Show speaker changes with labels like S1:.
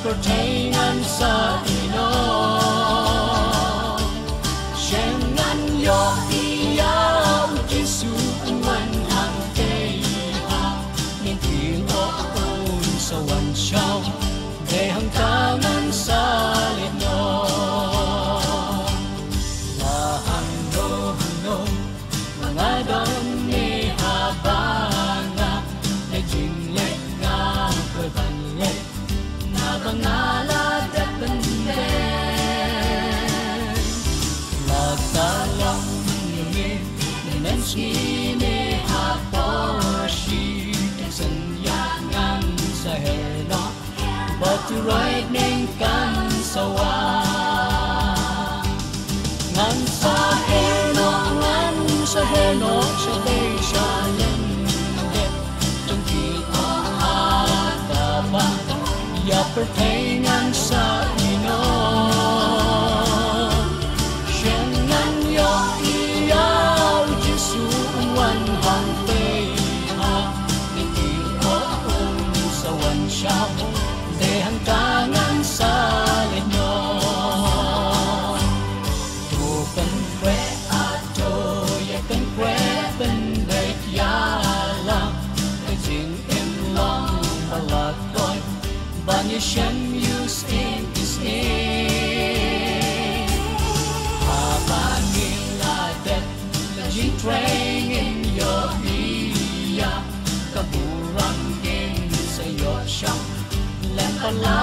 S1: pertainan sa ino siyang nanyo iyaw Jesu man ang kaya nintiyo akong sa wansyaw dehang tangan sa lino lahando mga dami habanga naginglet nga pagbanlet na bangalat at benden lagtalang nungin nanskini haposhi sanyangan sa heno baturay ning kan sawa ngan sa heno siya day siya lendet yung kita ataba ya pertainan sa ino siyang nanyo iyaw Jesu wan hang peha nitiyo akong sa wansyaw dehang tangan sa lino tupan kwe ato yakan kwe bendet yala kajing imlang balakot Banyashem yus in his name Habaniladet Lajing train in your ear Kaburang din sa iyo siyang Lempala